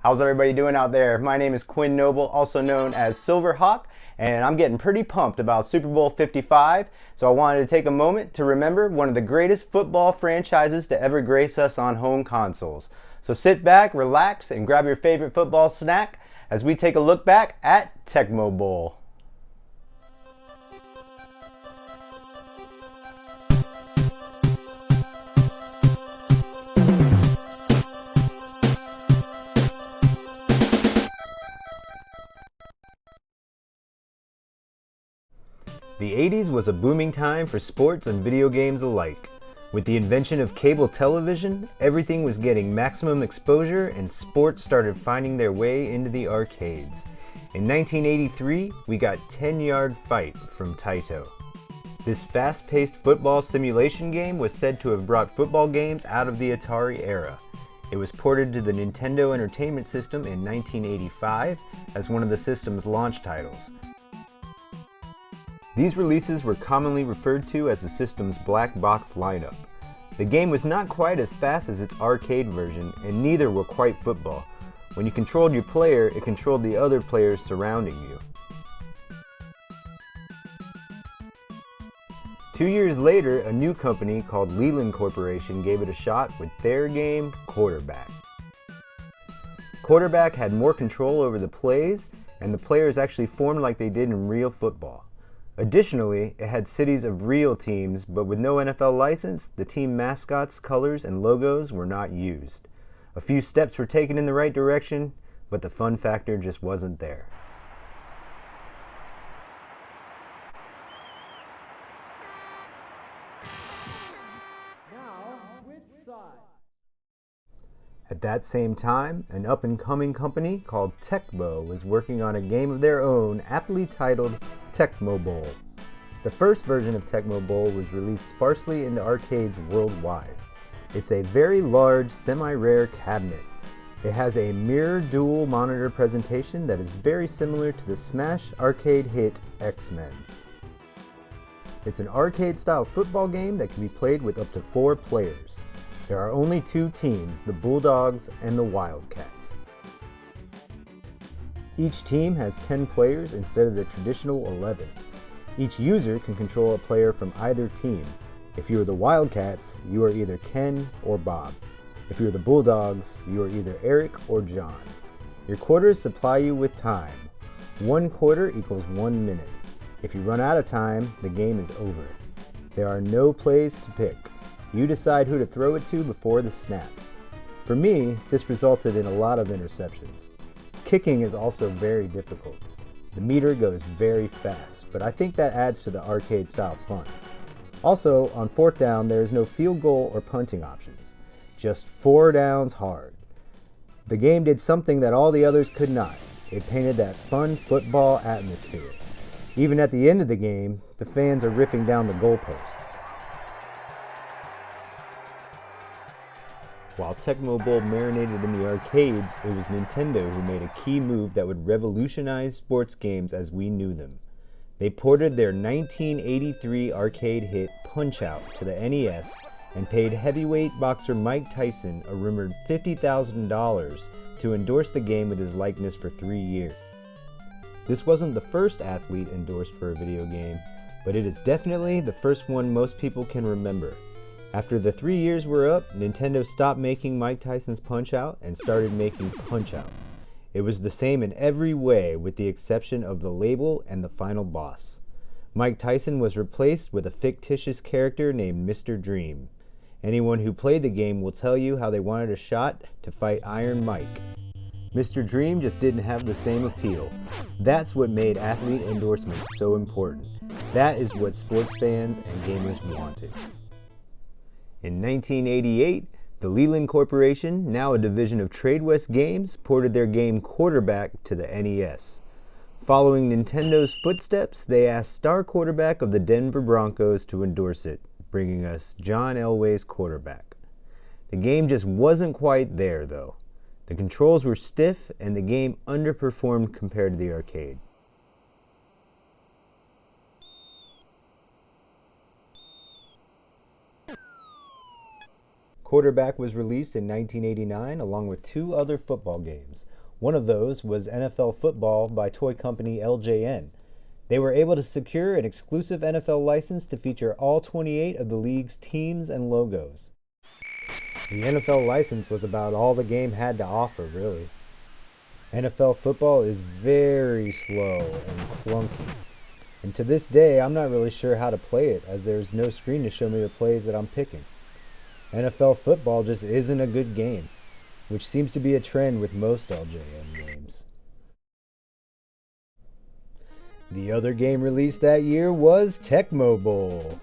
How's everybody doing out there? My name is Quinn Noble, also known as Silverhawk, and I'm getting pretty pumped about Super Bowl 55, so I wanted to take a moment to remember one of the greatest football franchises to ever grace us on home consoles. So sit back, relax, and grab your favorite football snack as we take a look back at Tecmo Bowl. The 80s was a booming time for sports and video games alike. With the invention of cable television, everything was getting maximum exposure and sports started finding their way into the arcades. In 1983, we got 10-Yard Fight from Taito. This fast-paced football simulation game was said to have brought football games out of the Atari era. It was ported to the Nintendo Entertainment System in 1985 as one of the system's launch titles. These releases were commonly referred to as the system's black box lineup. The game was not quite as fast as its arcade version, and neither were quite football. When you controlled your player, it controlled the other players surrounding you. 2 years later, a new company called Leland Corporation gave it a shot with their game, Quarterback. Quarterback had more control over the plays, and the players actually formed like they did in real football. Additionally, it had cities of real teams, but with no NFL license, the team mascots, colors, and logos were not used. A few steps were taken in the right direction, but the fun factor just wasn't there. At that same time, an up-and-coming company called Tecmo was working on a game of their own, aptly titled Tecmo Bowl. The first version of Tecmo Bowl was released sparsely into arcades worldwide. It's a very large, semi-rare cabinet. It has a mirror dual monitor presentation that is very similar to the Smash arcade hit X-Men. It's an arcade-style football game that can be played with up to 4 players. There are only 2 teams, the Bulldogs and the Wildcats. Each team has 10 players instead of the traditional 11. Each user can control a player from either team. If you are the Wildcats, you are either Ken or Bob. If you're the Bulldogs, you are either Eric or John. Your quarters supply you with time. 1 quarter equals 1 minute. If you run out of time, the game is over. There are no plays to pick. You decide who to throw it to before the snap. For me, this resulted in a lot of interceptions. Kicking is also very difficult. The meter goes very fast, but I think that adds to the arcade-style fun. Also, on 4th down, there is no field goal or punting options. Just 4 downs hard. The game did something that all the others could not. It painted that fun football atmosphere. Even at the end of the game, the fans are ripping down the goalposts. While Tecmo Bowl marinated in the arcades, it was Nintendo who made a key move that would revolutionize sports games as we knew them. They ported their 1983 arcade hit Punch-Out to the NES and paid heavyweight boxer Mike Tyson a rumored $50,000 to endorse the game with his likeness for 3 years. This wasn't the first athlete endorsed for a video game, but it is definitely the first one most people can remember. After the 3 years were up, Nintendo stopped making Mike Tyson's Punch-Out and started making Punch-Out. It was the same in every way with the exception of the label and the final boss. Mike Tyson was replaced with a fictitious character named Mr. Dream. Anyone who played the game will tell you how they wanted a shot to fight Iron Mike. Mr. Dream just didn't have the same appeal. That's what made athlete endorsements so important. That is what sports fans and gamers wanted. In 1988, the Leland Corporation, now a division of Tradewest Games, ported their game Quarterback to the NES. Following Nintendo's footsteps, they asked star quarterback of the Denver Broncos to endorse it, bringing us John Elway's Quarterback. The game just wasn't quite there, though. The controls were stiff, and the game underperformed compared to the arcade. Quarterback was released in 1989 along with 2 other football games. One of those was NFL Football by toy company LJN. They were able to secure an exclusive NFL license to feature all 28 of the league's teams and logos. The NFL license was about all the game had to offer, really. NFL football is very slow and clunky. And to this day, I'm not really sure how to play it, as there's no screen to show me the plays that I'm picking. NFL football just isn't a good game, which seems to be a trend with most LJN games. The other game released that year was Tecmo Bowl.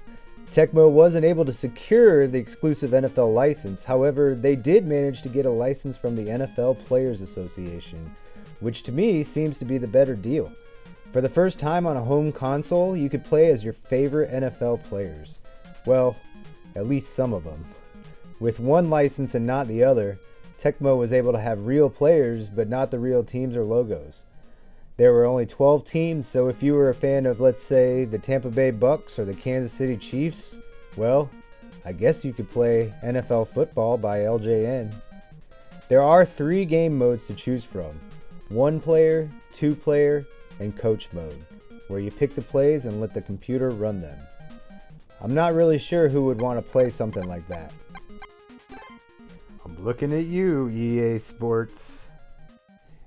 Tecmo wasn't able to secure the exclusive NFL license, however, they did manage to get a license from the NFL Players Association, which to me seems to be the better deal. For the first time on a home console, you could play as your favorite NFL players. Well, at least some of them. With one license and not the other, Tecmo was able to have real players, but not the real teams or logos. There were only 12 teams, so if you were a fan of, let's say, the Tampa Bay Bucks or the Kansas City Chiefs, well, I guess you could play NFL Football by LJN. There are 3 game modes to choose from: 1 player, 2 player, and coach mode, where you pick the plays and let the computer run them. I'm not really sure who would want to play something like that. I'm looking at you, EA Sports.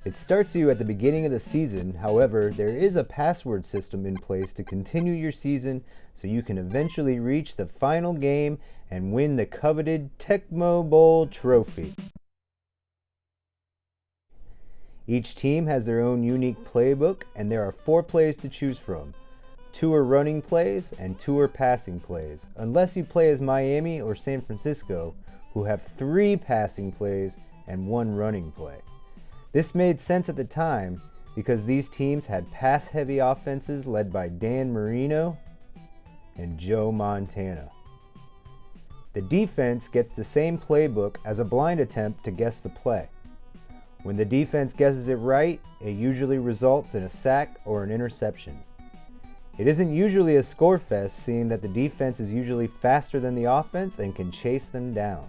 It starts you at the beginning of the season, however, there is a password system in place to continue your season so you can eventually reach the final game and win the coveted Tecmo Bowl trophy. Each team has their own unique playbook, and there are 4 plays to choose from. 2 are running plays and 2 are passing plays, unless you play as Miami or San Francisco, who have 3 passing plays and 1 running play. This made sense at the time because these teams had pass-heavy offenses led by Dan Marino and Joe Montana. The defense gets the same playbook as a blind attempt to guess the play. When the defense guesses it right, it usually results in a sack or an interception. It isn't usually a score fest, seeing that the defense is usually faster than the offense and can chase them down.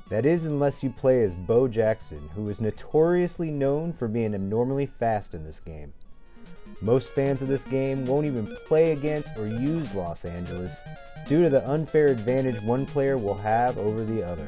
That is, unless you play as Bo Jackson, who is notoriously known for being abnormally fast in this game. Most fans of this game won't even play against or use Los Angeles due to the unfair advantage one player will have over the other.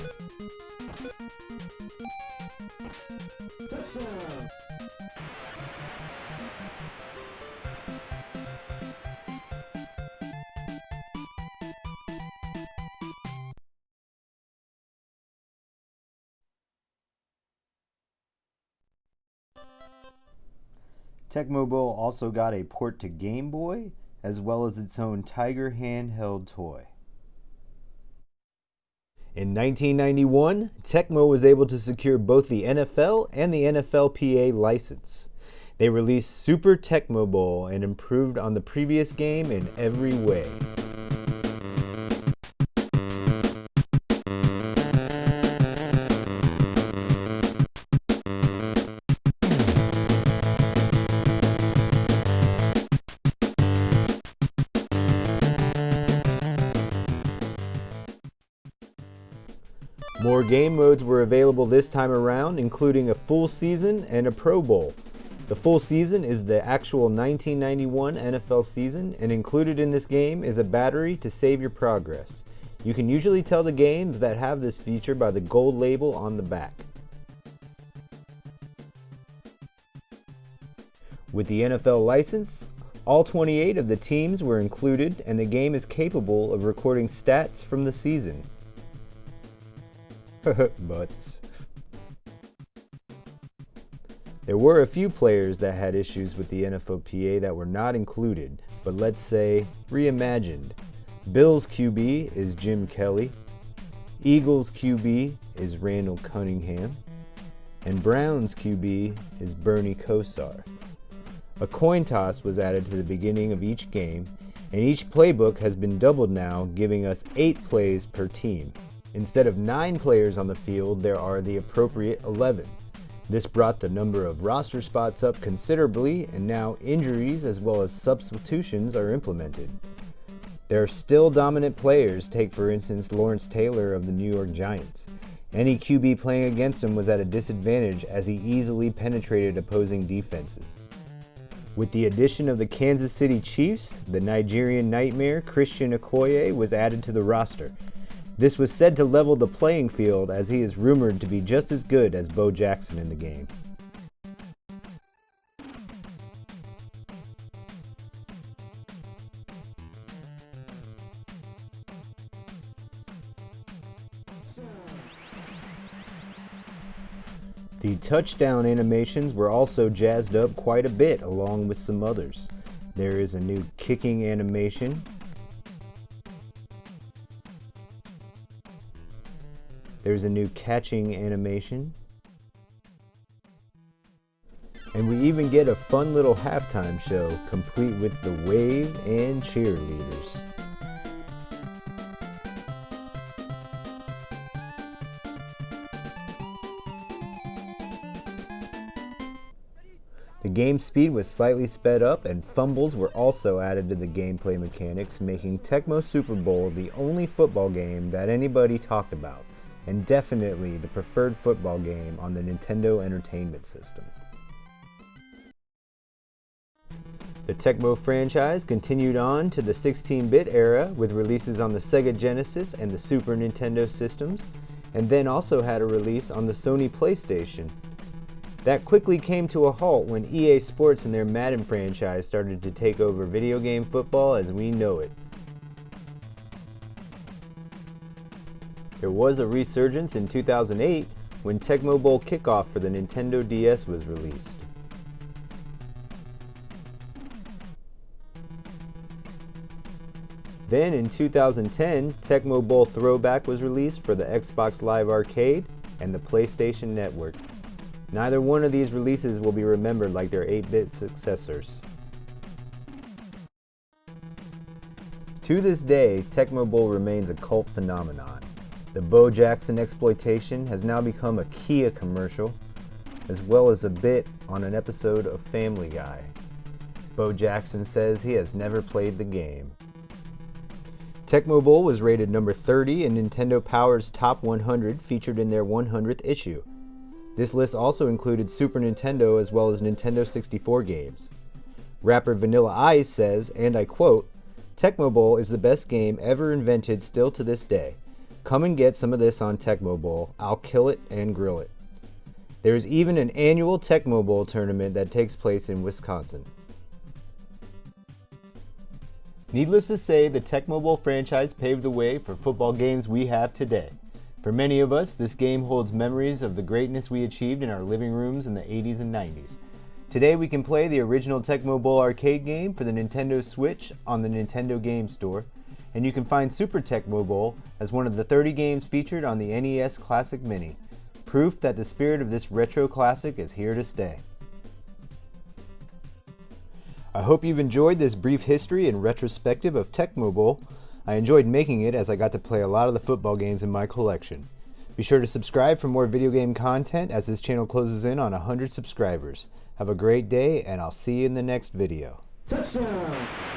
Tecmo Bowl also got a port to Game Boy, as well as its own Tiger handheld toy. In 1991, Tecmo was able to secure both the NFL and the NFLPA license. They released Super Tecmo Bowl and improved on the previous game in every way. More game modes were available this time around, including a full season and a Pro Bowl. The full season is the actual 1991 NFL season, and included in this game is a battery to save your progress. You can usually tell the games that have this feature by the gold label on the back. With the NFL license, all 28 of the teams were included, and the game is capable of recording stats from the season. Butts. There were a few players that had issues with the NFLPA that were not included, but let's say reimagined. Bills QB is Jim Kelly, Eagles QB is Randall Cunningham, and Browns QB is Bernie Kosar. A coin toss was added to the beginning of each game, and each playbook has been doubled now, giving us 8 plays per team. Instead of 9 players on the field, there are the appropriate 11. This brought the number of roster spots up considerably, and now injuries as well as substitutions are implemented. There are still dominant players, take for instance Lawrence Taylor of the New York Giants. Any QB playing against him was at a disadvantage as he easily penetrated opposing defenses. With the addition of the Kansas City Chiefs, the Nigerian Nightmare Christian Okoye was added to the roster. This was said to level the playing field as he is rumored to be just as good as Bo Jackson in the game. The touchdown animations were also jazzed up quite a bit along with some others. There is a new kicking animation. There's a new catching animation. And we even get a fun little halftime show complete with the wave and cheerleaders. The game speed was slightly sped up and fumbles were also added to the gameplay mechanics, making Tecmo Super Bowl the only football game that anybody talked about, and definitely the preferred football game on the Nintendo Entertainment System. The Tecmo franchise continued on to the 16-bit era with releases on the Sega Genesis and the Super Nintendo systems, and then also had a release on the Sony PlayStation. That quickly came to a halt when EA Sports and their Madden franchise started to take over video game football as we know it. There was a resurgence in 2008 when Tecmo Bowl Kickoff for the Nintendo DS was released. Then in 2010, Tecmo Bowl Throwback was released for the Xbox Live Arcade and the PlayStation Network. Neither one of these releases will be remembered like their 8-bit successors. To this day, Tecmo Bowl remains a cult phenomenon. The Bo Jackson exploitation has now become a Kia commercial, as well as a bit on an episode of Family Guy. Bo Jackson says he has never played the game. Tecmo Bowl was rated number 30 in Nintendo Power's Top 100 featured in their 100th issue. This list also included Super Nintendo as well as Nintendo 64 games. Rapper Vanilla Ice says, and I quote, "Tecmo Bowl is the best game ever invented still to this day. Come and get some of this on Tecmo Bowl. I'll kill it and grill it." There is even an annual Tecmo Bowl tournament that takes place in Wisconsin. Needless to say, the Tecmo Bowl franchise paved the way for football games we have today. For many of us, this game holds memories of the greatness we achieved in our living rooms in the 80s and 90s. Today we can play the original Tecmo Bowl arcade game for the Nintendo Switch on the Nintendo Game Store, and you can find Super Tecmo Bowl as one of the 30 games featured on the NES Classic Mini. Proof that the spirit of this retro classic is here to stay. I hope you've enjoyed this brief history and retrospective of Tecmo Bowl. I enjoyed making it as I got to play a lot of the football games in my collection. Be sure to subscribe for more video game content as this channel closes in on 100 subscribers. Have a great day and I'll see you in the next video. Touchdown!